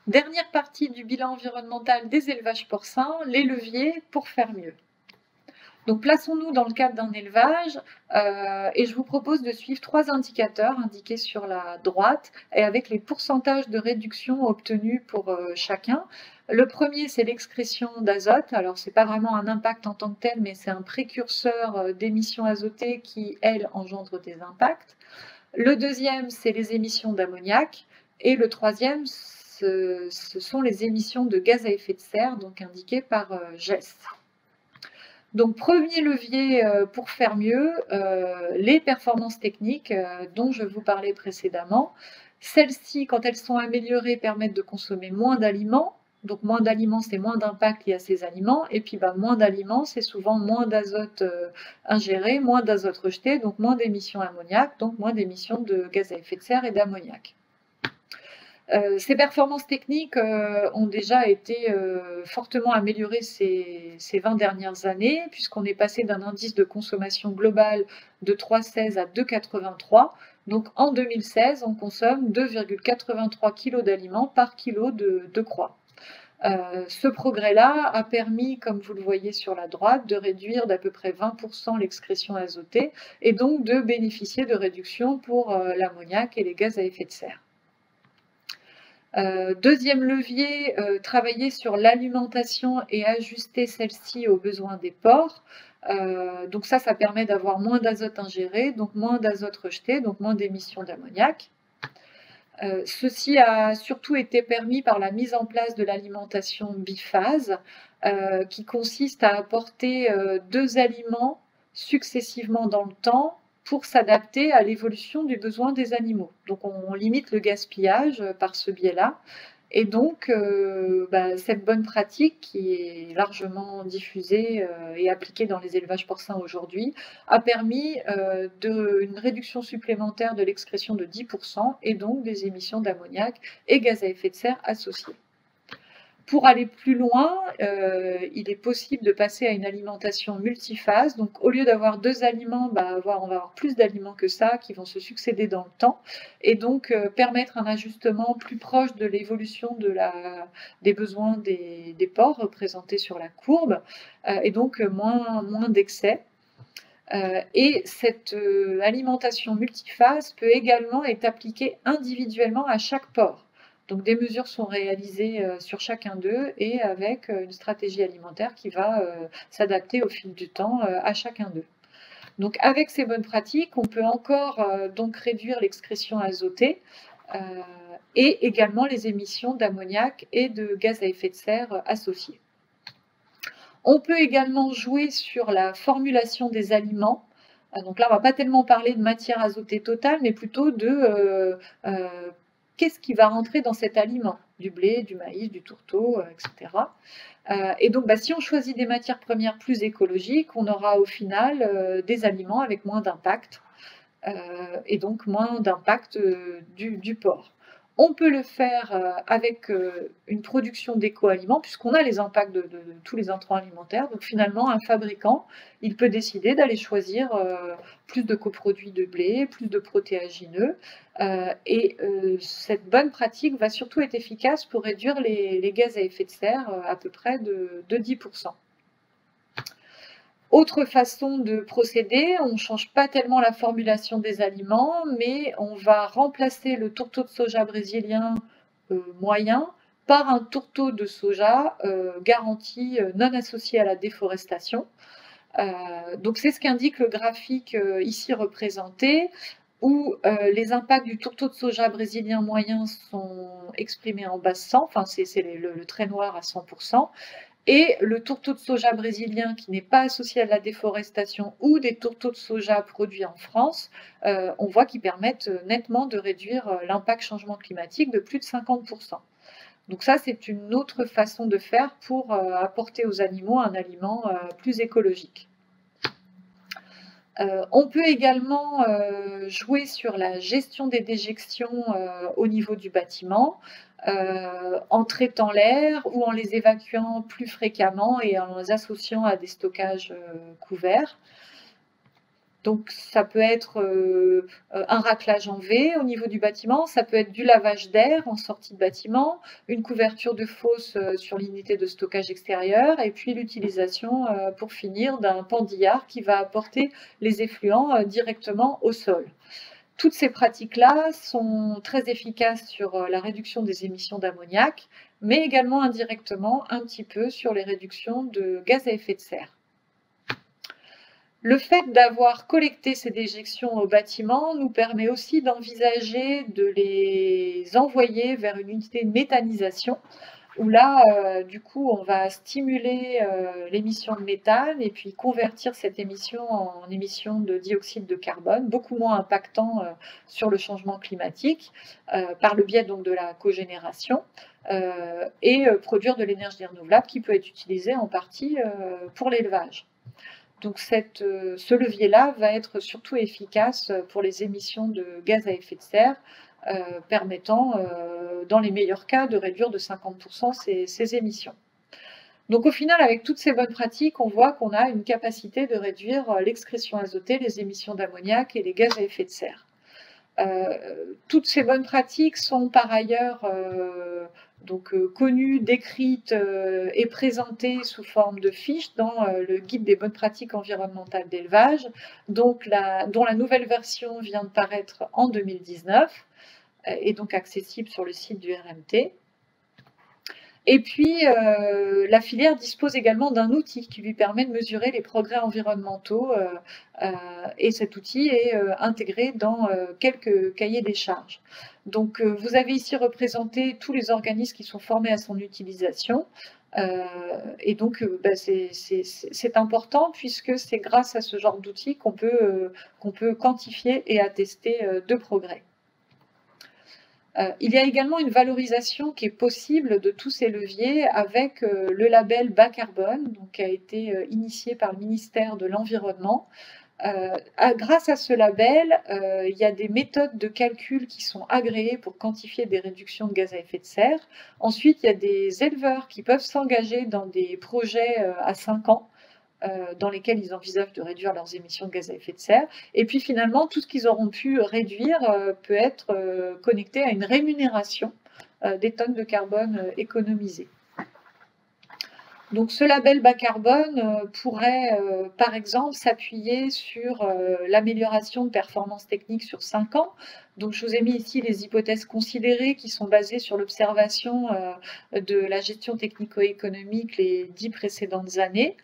Dernière partie du bilan environnemental des élevages porcins, les leviers pour faire mieux. Donc plaçons-nous dans le cadre d'un élevage et je vous propose de suivre 3 indicateurs indiqués sur la droite et avec les pourcentages de réduction obtenus pour chacun. Le premier, c'est l'excrétion d'azote. Alors c'est pas vraiment un impact en tant que tel, mais c'est un précurseur d'émissions azotées qui, elles, engendrent des impacts. Le deuxième, c'est les émissions d'ammoniac. Et le troisième, ce sont les émissions de gaz à effet de serre, donc indiquées par GES. Donc, premier levier pour faire mieux, les performances techniques dont je vous parlais précédemment. Celles-ci, quand elles sont améliorées, permettent de consommer moins d'aliments. Donc, moins d'aliments, c'est moins d'impact lié à ces aliments. Et puis, moins d'aliments, c'est souvent moins d'azote ingéré, moins d'azote rejeté, donc moins d'émissions ammoniac, donc moins d'émissions de gaz à effet de serre et d'ammoniac. Ces performances techniques ont déjà été fortement améliorées ces 20 dernières années, puisqu'on est passé d'un indice de consommation globale de 3,16 à 2,83. Donc en 2016, on consomme 2,83 kg d'aliments par kilo de croix. Ce progrès-là a permis, comme vous le voyez sur la droite, de réduire d'à peu près 20% l'excrétion azotée et donc de bénéficier de réductions pour l'ammoniac et les gaz à effet de serre. Deuxième levier, travailler sur l'alimentation et ajuster celle-ci aux besoins des porcs. Donc ça permet d'avoir moins d'azote ingéré, donc moins d'azote rejeté, donc moins d'émissions d'ammoniac. Ceci a surtout été permis par la mise en place de l'alimentation biphase, qui consiste à apporter 2 aliments successivement dans le temps pour s'adapter à l'évolution du besoin des animaux. Donc on limite le gaspillage par ce biais-là. Et donc cette bonne pratique qui est largement diffusée et appliquée dans les élevages porcins aujourd'hui a permis une réduction supplémentaire de l'excrétion de 10% et donc des émissions d'ammoniac et gaz à effet de serre associés. Pour aller plus loin, il est possible de passer à une alimentation multiphase. Donc, au lieu d'avoir 2 aliments, on va avoir plus d'aliments que ça qui vont se succéder dans le temps et donc permettre un ajustement plus proche de l'évolution des besoins des porcs représentés sur la courbe et donc moins d'excès. Et cette alimentation multiphase peut également être appliquée individuellement à chaque porc. Donc des mesures sont réalisées sur chacun d'eux et avec une stratégie alimentaire qui va s'adapter au fil du temps à chacun d'eux. Donc avec ces bonnes pratiques, on peut encore donc réduire l'excrétion azotée et également les émissions d'ammoniac et de gaz à effet de serre associées. On peut également jouer sur la formulation des aliments. Donc là, on ne va pas tellement parler de matière azotée totale, mais plutôt de qu'est-ce qui va rentrer dans cet aliment, du blé, du maïs, du tourteau, etc. Et donc, si on choisit des matières premières plus écologiques, on aura au final des aliments avec moins d'impact et donc moins d'impact du porc. On peut le faire avec une production d'éco-aliments, puisqu'on a les impacts de tous les intrants alimentaires. Donc finalement, un fabricant, il peut décider d'aller choisir plus de coproduits de blé, plus de protéagineux. Et cette bonne pratique va surtout être efficace pour réduire les gaz à effet de serre à peu près de 10%. Autre façon de procéder, on ne change pas tellement la formulation des aliments, mais on va remplacer le tourteau de soja brésilien moyen par un tourteau de soja garanti non associé à la déforestation. Donc c'est ce qu'indique le graphique ici représenté, où les impacts du tourteau de soja brésilien moyen sont exprimés en base 100, enfin c'est le trait noir à 100%. Et le tourteau de soja brésilien qui n'est pas associé à la déforestation ou des tourteaux de soja produits en France, on voit qu'ils permettent nettement de réduire l'impact changement climatique de plus de 50%. Donc ça, c'est une autre façon de faire pour apporter aux animaux un aliment plus écologique. On peut également jouer sur la gestion des déjections au niveau du bâtiment, en traitant l'air ou en les évacuant plus fréquemment et en les associant à des stockages couverts. Donc ça peut être un raclage en V au niveau du bâtiment, ça peut être du lavage d'air en sortie de bâtiment, une couverture de fosse sur l'unité de stockage extérieur, et puis l'utilisation, pour finir, d'un pendillard qui va apporter les effluents directement au sol. Toutes ces pratiques-là sont très efficaces sur la réduction des émissions d'ammoniac, mais également indirectement un petit peu sur les réductions de gaz à effet de serre. Le fait d'avoir collecté ces déjections au bâtiment nous permet aussi d'envisager de les envoyer vers une unité de méthanisation, où là, du coup, on va stimuler l'émission de méthane et puis convertir cette émission en émission de dioxyde de carbone, beaucoup moins impactant sur le changement climatique, par le biais donc de la cogénération, et produire de l'énergie renouvelable qui peut être utilisée en partie pour l'élevage. Donc ce levier-là va être surtout efficace pour les émissions de gaz à effet de serre, permettant, dans les meilleurs cas, de réduire de 50% ces émissions. Donc au final, avec toutes ces bonnes pratiques, on voit qu'on a une capacité de réduire l'excrétion azotée, les émissions d'ammoniac et les gaz à effet de serre. Toutes ces bonnes pratiques sont par ailleurs connues, décrites et présentées sous forme de fiches dans le guide des bonnes pratiques environnementales d'élevage, dont la nouvelle version vient de paraître en 2019 et donc accessible sur le site du RMT. Et puis, la filière dispose également d'un outil qui lui permet de mesurer les progrès environnementaux, et cet outil est intégré dans quelques cahiers des charges. Donc, vous avez ici représenté tous les organismes qui sont formés à son utilisation. Et donc, c'est important puisque c'est grâce à ce genre d'outils qu'on peut quantifier et attester de progrès. Il y a également une valorisation qui est possible de tous ces leviers avec le label bas carbone, donc, qui a été initié par le ministère de l'Environnement. Grâce à ce label, il y a des méthodes de calcul qui sont agréées pour quantifier des réductions de gaz à effet de serre. Ensuite, il y a des éleveurs qui peuvent s'engager dans des projets à 5 ans, dans lesquels ils envisagent de réduire leurs émissions de gaz à effet de serre. Et puis finalement, tout ce qu'ils auront pu réduire peut être connecté à une rémunération des tonnes de carbone économisées. Donc ce label bas carbone pourrait par exemple s'appuyer sur l'amélioration de performances techniques sur 5 ans. Donc je vous ai mis ici les hypothèses considérées qui sont basées sur l'observation de la gestion technico-économique les 10 précédentes années.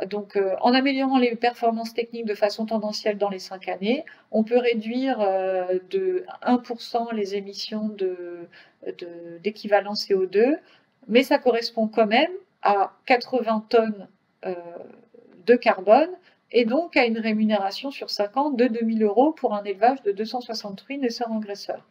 Donc en améliorant les performances techniques de façon tendancielle dans les 5 années, on peut réduire de 1% les émissions d'équivalent CO2, mais ça correspond quand même à 80 tonnes de carbone et donc à une rémunération sur 5 ans de 2 000 € pour un élevage de 268 naisseurs engraisseurs.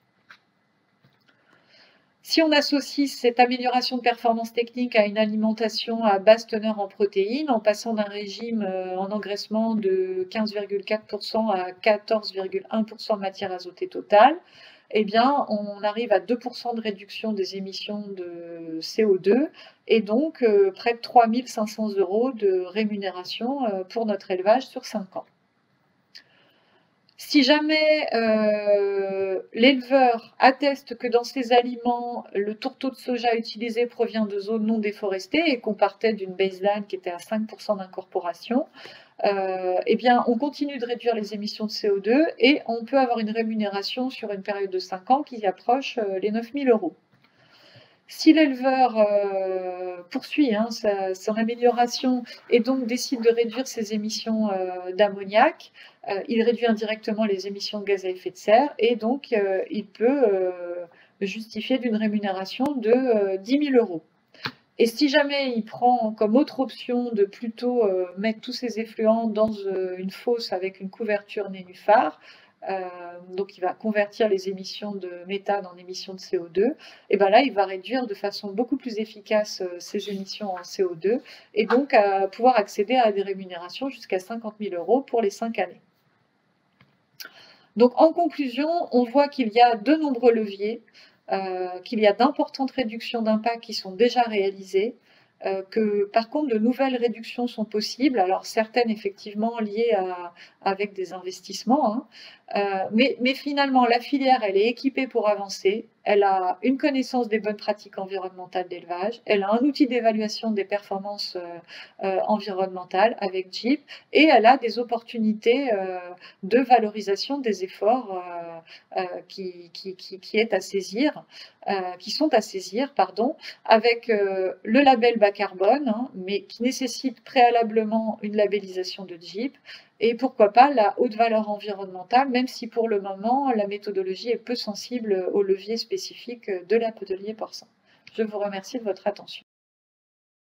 Si on associe cette amélioration de performance technique à une alimentation à basse teneur en protéines, en passant d'un régime en engraissement de 15,4% à 14,1% de matière azotée totale, eh bien, on arrive à 2% de réduction des émissions de CO2 et donc près de 3 500 € de rémunération pour notre élevage sur 5 ans. Si jamais l'éleveur atteste que dans ses aliments, le tourteau de soja utilisé provient de zones non déforestées et qu'on partait d'une baseline qui était à 5% d'incorporation, eh bien, on continue de réduire les émissions de CO2 et on peut avoir une rémunération sur une période de 5 ans qui approche les 9 000 €. Si l'éleveur poursuit son amélioration et donc décide de réduire ses émissions d'ammoniac, il réduit indirectement les émissions de gaz à effet de serre et donc il peut justifier d'une rémunération de 10 000 €. Et si jamais il prend comme autre option de plutôt mettre tous ses effluents dans une fosse avec une couverture nénuphar, donc il va convertir les émissions de méthane en émissions de CO2, et bien là il va réduire de façon beaucoup plus efficace ses émissions en CO2 et donc pouvoir accéder à des rémunérations jusqu'à 50 000 € pour les 5 années. Donc en conclusion, on voit qu'il y a de nombreux leviers, qu'il y a d'importantes réductions d'impact qui sont déjà réalisées, que par contre de nouvelles réductions sont possibles, alors certaines effectivement liées avec des investissements, hein. Mais finalement la filière elle est équipée pour avancer, elle a une connaissance des bonnes pratiques environnementales d'élevage, elle a un outil d'évaluation des performances environnementales avec JEEP et elle a des opportunités de valorisation des efforts qui est à saisir, qui sont à saisir, pardon, avec le label bas carbone, hein, mais qui nécessite préalablement une labellisation de JEEP, et pourquoi pas la haute valeur environnementale, même si pour le moment la méthodologie est peu sensible aux leviers spécifiques de l'atelier porcin. Je vous remercie de votre attention.